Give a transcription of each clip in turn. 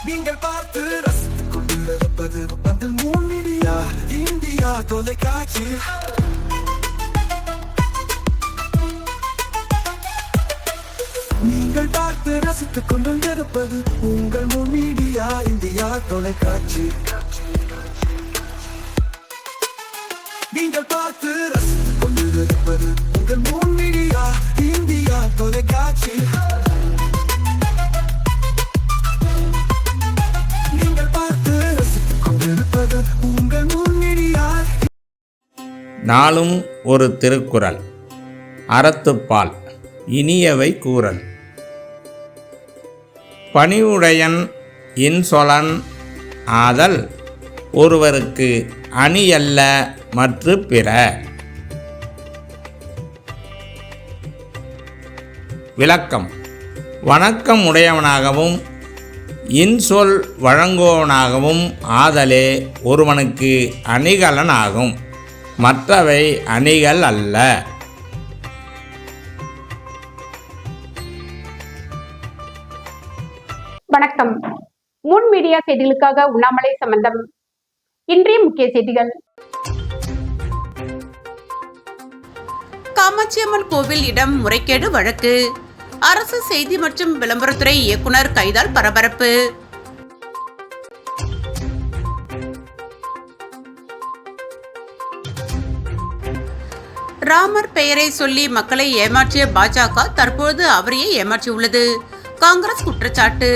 நீங்கள் பார்த்து ரசித்துக் கொண்டிருப்பது பந்தல் மீடியா இந்தியா தொலைக்காட்சி. நீங்கள் பார்த்து ரசித்துக் கொண்டிருப்பது உங்கள் மீடியா இந்தியா தொலைக்காட்சி. நீங்கள் பார்த்து ரசித்துக் கொண்டிருப்பது உங்கள் மீடியா இந்தியா தொலைக்காட்சி. நாளும் ஒரு திருக்குறள். அறத்துப்பால் இனியவை கூறல். பணிவுடையன் இன்சொலன் ஆதல் ஒருவருக்கு அணியல்ல மற்று பிற. விளக்கம்: வணக்கம் உடையவனாகவும் இன்சொல் வழங்குவவனாகவும் ஆதலே ஒருவனுக்கு அணிகலன் ஆகும், மற்றவை அணிகள் அல்ல. வணக்கம். முன் மீடியா செய்திகளுக்காக உண்ணாமலை சம்பந்தம். இன்றைய முக்கிய செய்திகள்: காமாட்சியம்மன் கோவில் இடம் முறைகேடு வழக்கு. அரசு செய்தி மற்றும் விளம்பரத்துறை இயக்குனர் கைதால் பரபரப்பு. ராமர் பெயரை சொல்லி மக்களை ஏமாற்றிய பாஜக தற்போது அவரையே ஏமாற்றியுள்ளது. காங்கிரஸ் குற்றச்சாட்டு.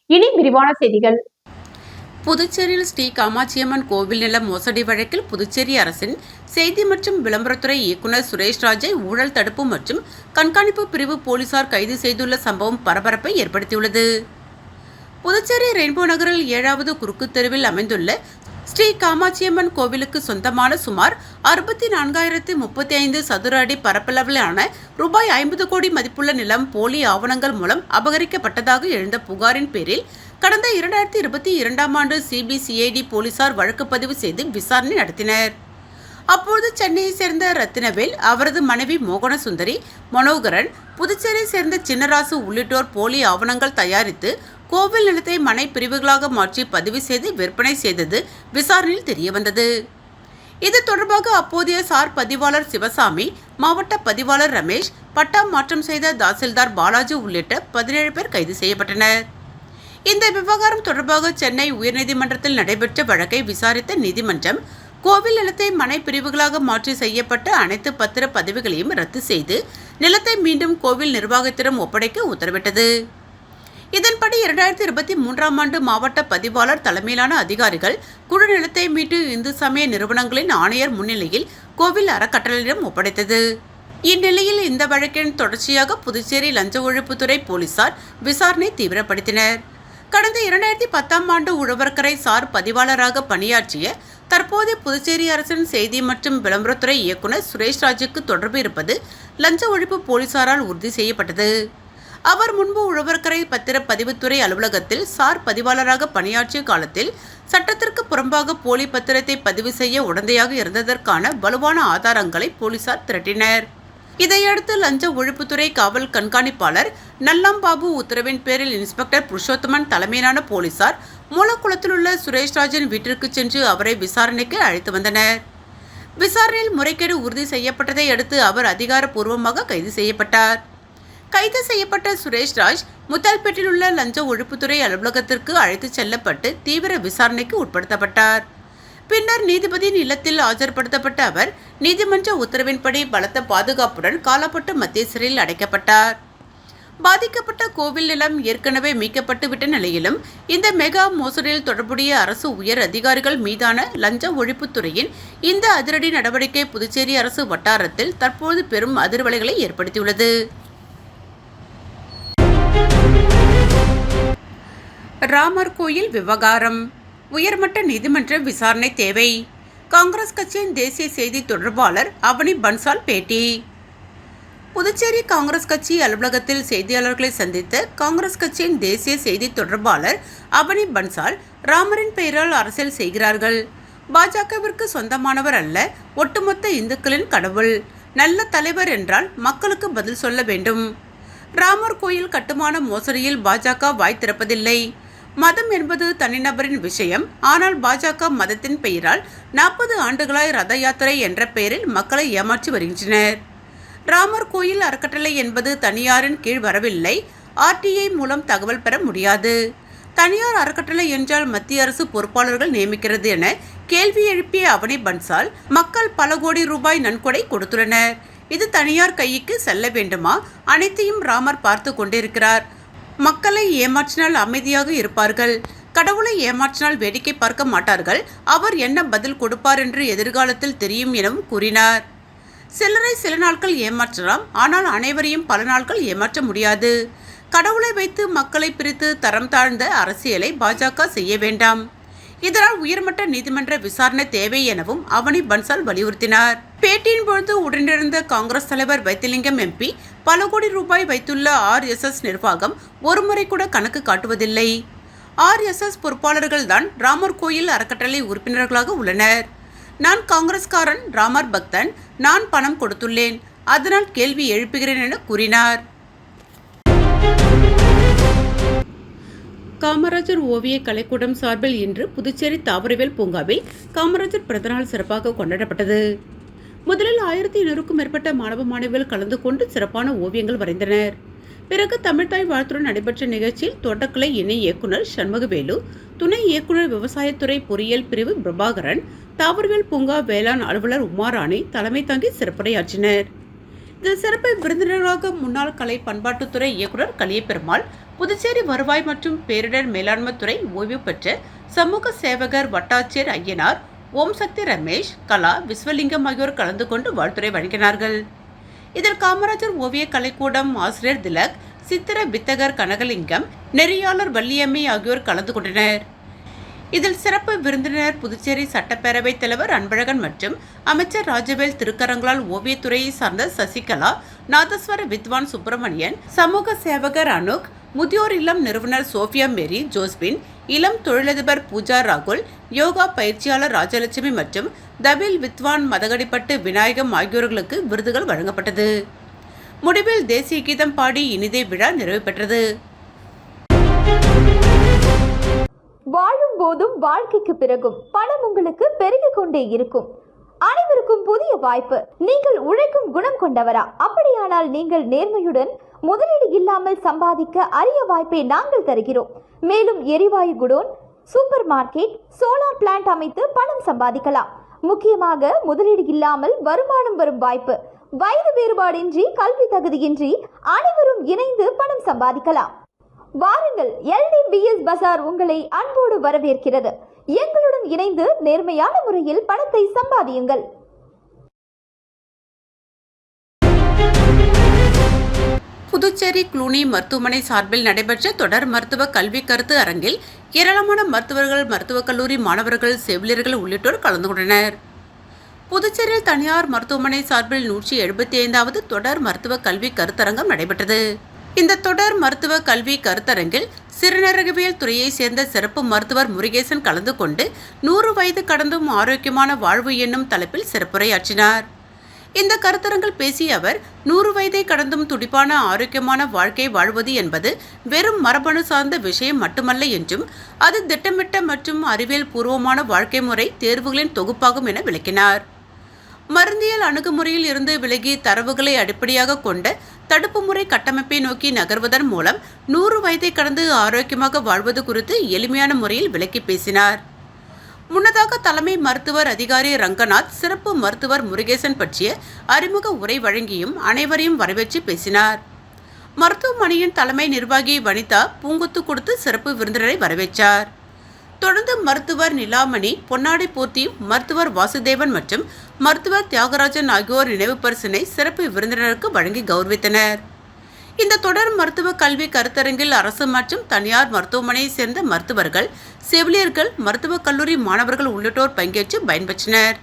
இனி விரிவான செய்திகள். புதுச்சேரியில் ஸ்ரீ காமாட்சியம்மன் கோவில் நில மோசடி வழக்கில் புதுச்சேரி அரசின் செய்தி மற்றும் விளம்பரத்துறை இயக்குனர் சுரேஷ்ராஜை ஊழல் தடுப்பு மற்றும் கண்காணிப்பு பிரிவு போலீசார் கைது செய்துள்ள சம்பவம் பரபரப்பை ஏற்படுத்தியுள்ளது. புதுச்சேரி ரெயின்போ நகரில் 7வது குறுக்கு தெருவில் அமைந்துள்ள ஸ்ரீ காமாட்சியம்மன் கோவிலுக்கு சொந்தமான சுமார் 64,035 சதுர அடி பரப்பளவிலான ரூபாய் 50 கோடி மதிப்புள்ள நிலம் போலி ஆவணங்கள் மூலம் அபகரிக்கப்பட்டதாக எழுந்த புகாரின் பேரில் கடந்த 2022ஆம் ஆண்டு சிபிசிஐடி போலீசார் வழக்கு பதிவு செய்து விசாரணை நடத்தினர். அப்போது சென்னையை சேர்ந்த ரத்தினவேல், அவரது மனைவி மோகனசுந்தரி, மனோகரன், புதுச்சேரியை சேர்ந்த சின்னராசு உள்ளிட்டோர் போலி ஆவணங்கள் தயாரித்து கோவில் நிலத்தை மனை பிரிவுகளாக மாற்றி பதிவு செய்து விற்பனை செய்தது விசாரணையில் தெரியவந்தது. இது தொடர்பாக அப்போதைய சார் பதிவாளர் சிவசாமி, மாவட்ட பதிவாளர் ரமேஷ், பட்டா மாற்றம் செய்த தாசில்தார் பாலாஜி உள்ளிட்ட 17 பேர் கைது செய்யப்பட்டனர். இந்த விவகாரம் தொடர்பாக சென்னை உயர்நீதிமன்றத்தில் நடைபெற்ற வழக்கை விசாரித்த நீதிமன்றம் கோவில் நிலத்தை மனை பிரிவுகளாக மாற்றி செய்யப்பட்ட அனைத்து பத்திர பதிவுகளையும் ரத்து செய்து நிலத்தை மீண்டும் கோவில் நிர்வாகத்திடம் ஒப்படைக்க உத்தரவிட்டது. இதன்படி 2023ஆம் ஆண்டு மாவட்ட பதிவாளர் தலைமையிலான அதிகாரிகள் குழு நிலத்தை மீட்டு இந்து சமய நிறுவனங்களின் ஆணையர் முன்னிலையில் கோவில் அறக்கட்டளையிடம் ஒப்படைத்தது. இந்நிலையில் இந்த வழக்கின் தொடர்ச்சியாக புதுச்சேரி லஞ்ச ஒழிப்புத்துறை போலீசார் விசாரணை தீவிரப்படுத்தினர். கடந்த 2010ஆம் ஆண்டு உழவர்கரை சார் பதிவாளராக பணியாற்றிய தற்போதைய புதுச்சேரி அரசின் செய்தி மற்றும் விளம்பரத்துறை இயக்குனர் சுரேஷ்ராஜுக்கு தொடர்பு இருப்பது லஞ்ச ஒழிப்பு போலீசாரால் உறுதி செய்யப்பட்டது. அவர் முன்பு உழவர்கரை பத்திர பதிவுத்துறை அலுவலகத்தில் சார் பதிவாளராக பணியாற்றிய காலத்தில் சட்டத்திற்கு புறம்பாக போலி பத்திரத்தை பதிவு செய்ய உடந்தையாக இருந்ததற்கான வலுவான ஆதாரங்களை போலீசார் திரட்டினர். இதையடுத்து லஞ்ச ஒழிப்புத்துறை காவல் கண்காணிப்பாளர் நல்லாம்பாபு உத்தரவின் பேரில் இன்ஸ்பெக்டர் புருஷோத்தமன் தலைமையிலான போலீசார் மூலக்குளத்தில் உள்ள சுரேஷ்ராஜின் வீட்டிற்கு சென்று அவரை விசாரணைக்கு அழைத்து வந்தனர். விசாரணையில் முறைகேடு உறுதி செய்யப்பட்டதை அடுத்து அவர் அதிகாரப்பூர்வமாக கைது செய்யப்பட்டார். கைது செய்யப்பட்ட சுரேஷ்ராஜ் முத்தால்பேட்டில் உள்ள லஞ்ச ஒழிப்புத்துறை அலுவலகத்திற்கு அழைத்துச் செல்லப்பட்டு தீவிர விசாரணைக்கு உட்படுத்தப்பட்டார். பின்னர் நீதிபதியின் இல்லத்தில் ஆஜர்படுத்தப்பட்ட அவர் நீதிமன்ற உத்தரவின்படி பலத்த பாதுகாப்புடன் காலாப்பட்டு மத்திய சிறையில் அடைக்கப்பட்டார். பாதிக்கப்பட்ட கோவில் நிலம் ஏற்கனவே மீட்கப்பட்டு விட்ட நிலையிலும் இந்த மெகா மோசடியில் தொடர்புடைய அரசு உயர் அதிகாரிகள் மீதான லஞ்ச ஒழிப்புத்துறையின் இந்த அதிரடி நடவடிக்கை புதுச்சேரி அரசு வட்டாரத்தில் தற்போது பெரும் அதிர்வலைகளை ஏற்படுத்தியுள்ளது. ராமர் கோயில் விவகாரம் உயர்மட்ட நீதிமன்ற விசாரணை தேவை. காங்கிரஸ் கட்சியின் தேசிய செய்தி தொடர்பாளர் அவனி பன்சால் பேட்டி. புதுச்சேரி காங்கிரஸ் கட்சி அலுவலகத்தில் செய்தியாளர்களை சந்தித்த காங்கிரஸ் கட்சியின் தேசிய செய்தி தொடர்பாளர் அவனி பன்சால், ராமரின் பெயரால் அரசியல் செய்கிறார்கள். பாஜகவிற்கு சொந்தமானவர் அல்ல, ஒட்டுமொத்த இந்துக்களின் கடவுள். நல்ல தலைவர் என்றால் மக்களுக்கு பதில் சொல்ல வேண்டும். ராமர் கோயில் கட்டுமான மோசடியில் பாஜக வாய் திறப்பதில்லை. மதம் என்பது தனிநபரின் விஷயம். ஆனால் பாஜக மதத்தின் பெயரால் 40 ஆண்டுகளாய் ரத யாத்திரை என்ற பெயரில் மக்களை ஏமாற்றி வருகின்றனர். ராமர் கோயில் அறக்கட்டளை என்பது தனியாரின் கீழ் வரவில்லை. RTI மூலம் தகவல் பெற முடியாது. தனியார் அறக்கட்டளை என்றால் மத்திய அரசு பொறுப்பாளர்கள் நியமிக்கிறது என கேள்வி எழுப்பிய அவனி பன்சால் மக்கள் பல கோடி ரூபாய் நன்கொடை கொடுத்துள்ளனர். இது தனியார் கைக்கு செல்ல வேண்டுமா? அனைத்தையும் ராமர் பார்த்து கொண்டிருக்கிறார். மக்களை ஏமாற்றினால் அமைதியாக இருப்பார்கள். கடவுளை ஏமாற்றினால் வேடிக்கை பார்க்க மாட்டார்கள். அவர் என்ன பதில் கொடுப்பார் என்று எதிர்காலத்தில் தெரியும் எனவும் கூறினார். சிலரை சில நாட்கள் ஏமாற்றலாம். ஆனால் அனைவரையும் பல நாட்கள் ஏமாற்ற முடியாது. கடவுளை வைத்து மக்களை பிரித்து தரம் தாழ்ந்த அரசியலை பாஜக செய்ய வேண்டாம். இதனால் உயர்மட்ட நீதிமன்ற விசாரணை தேவை எனவும் அவனி பன்சால் வலியுறுத்தினார். பேட்டியின் பொழுது உடனிருந்த காங்கிரஸ் தலைவர் வைத்திலிங்கம் MP பல கோடி ரூபாய் வைத்துள்ள RSS நிர்வாகம் ஒருமுறை கூட கணக்கு காட்டுவதில்லை. RSS பொறுப்பாளர்கள் தான் ராமர் கோயில் அறக்கட்டளை உறுப்பினர்களாக உள்ளனர். நான் காங்கிரஸ்காரன், ராமர் பக்தன், நான் பணம் கொடுத்துள்ளேன், அதனால் கேள்வி எழுப்புகிறேன் என கூறினார். காமராஜர் ஓவிய கலைக்கூடம் சார்பில் இன்று புதுச்சேரி தாவரவியல் பூங்காவில் காமராஜர் பிறந்தநாள் சிறப்பாக கொண்டாடப்பட்டது. முதலில் 1200க்கும் மேற்பட்ட மாணவ மாணவிகள் கலந்து கொண்டு சிறப்பான ஓவியங்கள் வரைந்தனர். பிறகு தமிழ்தாய் வாழ்த்துடன் நடைபெற்ற நிகழ்ச்சியில் தோட்டக்கலை இணை இயக்குநர் சண்முகவேலு, துணை இயக்குநர் விவசாயத்துறை பொறியியல் பிரிவு பிரபாகரன், தாவரவியல் பூங்கா வேளாண் அலுவலர் உமாராணி தலைமை தாங்கி சிறப்புரையாற்றினர். இதில் சிறப்பு விருந்தினர்களாக முன்னாள் கலை பண்பாட்டுத்துறை இயக்குநர் கலியபெருமாள், புதுச்சேரி வருவாய் மற்றும் பேரிடர் மேலாண்மை துறை ஓய்வு பெற்ற சமூக சேவகர் வட்டாட்சியர் ஐயனார், ஓம் சக்தி ரமேஷ், கலா, விஸ்வலிங்கம் ஆகியோர் கலந்து கொண்டு வாழ்த்துரை வழங்கினார்கள். இதில் காமராஜர் ஓவிய கலைக்கூடம் ஆசிரியர் திலக், சித்திர வித்தகர் கனகலிங்கம், நெறியாளர் வள்ளியம்மை ஆகியோர் கலந்து கொண்டனர். இதில் சிறப்பு விருந்தினர் புதுச்சேரி சட்டப்பேரவைத் தலைவர் அன்பழகன் மற்றும் அமைச்சர் ராஜவேல் திருக்கரங்களால் ஓவியத்துறையை சார்ந்த சசிகலா, நாதஸ்வர வித்வான் சுப்பிரமணியன், சமூக சேவகர் அனுக், முதியோர் இல்லம் நிறுவனர் சோஃபியா மேரி ஜோஸ்பின், இளம் தொழிலதிபர் பூஜா ராகுல், யோகா பயிற்சியாளர் ராஜலட்சுமி மற்றும் தபில் வித்வான் மதகடிப்பட்டு விநாயகம் ஆகியோர்களுக்கு விருதுகள் வழங்கப்பட்டது. முடிவில் தேசிய கீதம் பாடி இனிதே விழா நிறைவு பெற்றது. வாழும் போதும் வாழ்க்கைக்கு பிறகும் பணம் உங்களுக்கு பெருகிக் கொண்டே இருக்கும். அனைவருக்கும் புதிய வாய்ப்பு. நீங்கள் உழைக்கும் குணம் கொண்டவரா? அப்படியானால் நீங்கள் நேர்மையுடன் முதலீடு இல்லாமல் சம்பாதிக்க அரிய வாய்ப்பை நாங்கள் தருகிறோம். மேலும் எரிவாயு godown, super market, solar plant அமைத்து பணம் சம்பாதிக்கலாம். முக்கியமாக முதலீடு இல்லாமல் வருமானம் வரும் வாய்ப்பு. வயது வேறுபாடின்றி, கல்வி தகுதியின்றி அனைவரும் இணைந்து பணம் சம்பாதிக்கலாம். வாருங்கள், LDBS பஜார் உங்களை அன்போடு வரவேற்கிறது. எங்களுடன் இணைந்து நேர்மையான முறையில் பணத்தை சம்பாதியுங்கள். புதுச்சேரி க்ளூனி மருத்துவமனை சார்பில் நடைபெற்ற தொடர் மருத்துவ கல்வி கருத்து அரங்கில் ஏராளமான மருத்துவர்கள், மருத்துவக் கல்லூரி மாணவர்கள், செவிலியர்கள் உள்ளிட்டோர் கலந்து கொண்டனர். புதுச்சேரியில் தனியார் மருத்துவமனை சார்பில் 175வது தொடர் மருத்துவ கல்வி கருத்தரங்கம் நடைபெற்றது. இந்த தொடர் மருத்துவ கல்வி கருத்தரங்கில் சிறுநீரகவியல் துறையை சேர்ந்த சிறப்பு மருத்துவர் முருகேசன் கலந்து கொண்டு 100 வயது கடந்தும் ஆரோக்கியமான வாழ்வு என்னும் தலைப்பில் சிறப்புரையாற்றினார். இந்த கருத்தரங்கில் பேசிய அவர், 100 வயதை கடந்தும் துடிப்பான ஆரோக்கியமான வாழ்க்கை வாழ்வது என்பது வெறும் மரபணு சார்ந்த விஷயம் மட்டுமல்ல என்றும் அது திட்டமிட்ட மற்றும் அறிவியல் பூர்வமான வாழ்க்கை முறை தேர்வுகளின் தொகுப்பாகும் என விளக்கினார். மருந்தியல் அணுகுமுறையில் இருந்து விலகி தரவுகளை அடிப்படையாக கொண்ட தடுப்பு முறை கட்டமைப்பை நோக்கி நகர்வதன் மூலம் 100 வயதை கடந்து ஆரோக்கியமாக வாழ்வது குறித்து எளிமையான முறையில் விளக்கி பேசினார். முன்னதாக தலைமை மருத்துவர் அதிகாரி ரங்கநாத் சிறப்பு மருத்துவர் முருகேசன் பற்றிய அறிமுக உரை வழங்கியும் அனைவரையும் வரவேற்று பேசினார். மருத்துவமனையின் தலைமை நிர்வாகி வனிதா பூங்கொத்து கொடுத்து சிறப்பு விருந்தினரை வரவேற்றார். தொடர்ந்து மருத்துவர் நிலாமணி பொன்னாடை போர்த்தியும், மருத்துவர் வாசுதேவன் மற்றும் மருத்துவர் தியாகராஜன் ஆகியோர் நினைவு பரிசினை சிறப்பு விருந்தினருக்கு வழங்கி கௌரவித்தனர். இந்த தொடர் மருத்துவ கல்வி கருத்தரங்கில் அரசு மற்றும் தனியார் மருத்துவமனையை சேர்ந்த மருத்துவர்கள், செவிலியர்கள், மருத்துவக் கல்லூரி மாணவர்கள் உள்ளிட்டோர் பங்கேற்று பயன்பெற்றனர்.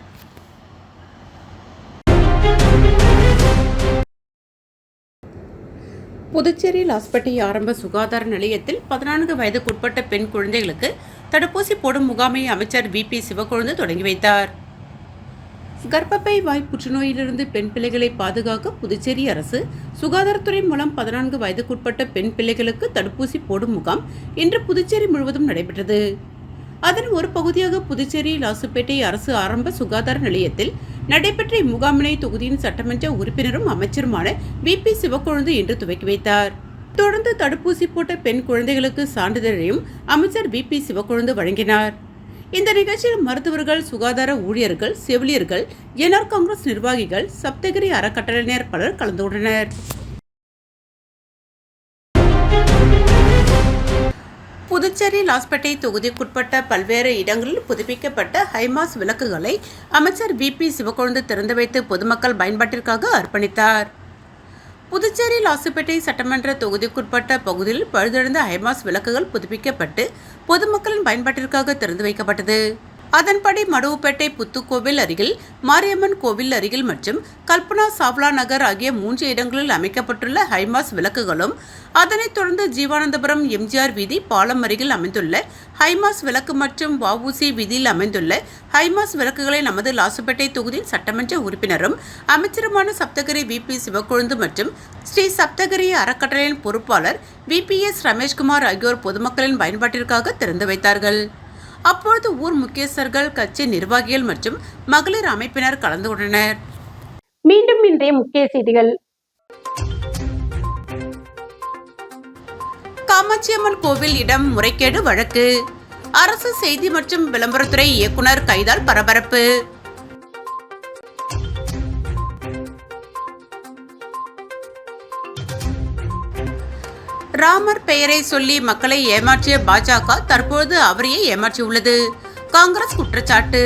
புதுச்சேரி லாஸ்பேட்டை ஆரம்ப சுகாதார நிலையத்தில் 14 வயதுக்குட்பட்ட பெண் குழந்தைகளுக்கு தடுப்பூசி போடும் முகாமை அமைச்சர் VP சிவக்கொழுந்து தொடங்கி வைத்தார். கர்ப்பப்பை வாய் புற்றுநோயிலிருந்து பெண் பிள்ளைகளை பாதுகாக்க புதுச்சேரி அரசு சுகாதாரத்துறை மூலம் 14 வயதுக்குட்பட்ட பெண் பிள்ளைகளுக்கு தடுப்பூசி போடும் முகாம் இன்று புதுச்சேரி முழுவதும் நடைபெற்றது. அதன் ஒரு பகுதியாக புதுச்சேரி லாசுப்பேட்டை அரசு ஆரம்ப சுகாதார நிலையத்தில் நடைபெற்ற இம்முகாமினை தொகுதியின் சட்டமன்ற உறுப்பினரும் அமைச்சருமான VP சிவக்கொழுந்து இன்று துவக்கி வைத்தார். தொடர்ந்து தடுப்பூசி போட்ட பெண் குழந்தைகளுக்கு சான்றிதழையும் அமைச்சர் VP சிவக்கொழுந்து வழங்கினார். இந்த நிகழ்ச்சியில் மருத்துவர்கள், சுகாதார ஊழியர்கள், செவிலியர்கள், NR காங்கிரஸ் நிர்வாகிகள், சப்தகிரி அறக்கட்டளையினர் பலர் கலந்து கொண்டனர். புதுச்சேரி லாஸ்பேட்டை தொகுதிக்குட்பட்ட பல்வேறு இடங்களில் புதுப்பிக்கப்பட்ட ஹைமாஸ் விளக்குகளை அமைச்சர் VP சிவக்கொழுந்து திறந்து வைத்து பொதுமக்கள் பயன்பாட்டிற்காக அர்ப்பணித்தார். புதுச்சேரி லாசுப்பேட்டை சட்டமன்ற தொகுதிக்குட்பட்ட பகுதியில் பழுதடைந்த ஹைமாஸ் விளக்குகள் புதுப்பிக்கப்பட்டு பொதுமக்களின் பயன்பாட்டிற்காக திறந்து வைக்கப்பட்டது. அதன்படி மடுவுப்பேட்டை புத்துக்கோவில் அருகில், மாரியம்மன் கோவில் அருகில் மற்றும் கல்பனா சாவ்லா நகர் ஆகிய 3 இடங்களில் அமைக்கப்பட்டுள்ள ஹைமாஸ் விளக்குகளும், அதனைத் தொடர்ந்து ஜீவானந்தபுரம் MGR வீதி பாலம் அருகில் அமைந்துள்ள ஹைமாஸ் விளக்கு மற்றும் வஉசி வீதியில் அமைந்துள்ள ஹைமாஸ் விளக்குகளை நமது லாசுப்பேட்டை தொகுதியின் சட்டமன்ற உறுப்பினரும் அமைச்சருமான சப்தகிரி VP சிவக்கொழுந்து மற்றும் ஸ்ரீ சப்தகிரி அறக்கட்டளையின் பொறுப்பாளர் VPS ரமேஷ்குமார் ஆகியோர் பொதுமக்களின் பயன்பாட்டிற்காக திறந்து வைத்தார்கள். அப்பொழுது ஊர் முக்கியஸ்தர்கள், கட்சி நிர்வாகிகள் மற்றும் மகளிர் அமைப்பினர் கலந்து கொண்டனர். மீண்டும் இன்றைய முக்கிய செய்திகள். காமாட்சியம்மன் கோவில் இடம் முறைகேடு வழக்கு, அரசு செய்தி மற்றும் விளம்பரத்துறை இயக்குனர் கைதால் பரபரப்பு. ராமர் பெயரை சொல்லி மக்களை ஏமாற்றிய பாஜக தற்போது அவரையே ஏமாற்றியுள்ளது. காங்கிரஸ் குற்றச்சாட்டு.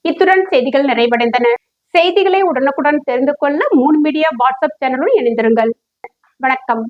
இத்துடன் செய்திகள் நிறைவடைந்தன. செய்திகளை உடனுக்குடன் தெரிந்து கொள்ள மூன் மீடியா வாட்ஸ்அப் சேனலுடன் இணைந்திருங்கள். வணக்கம்.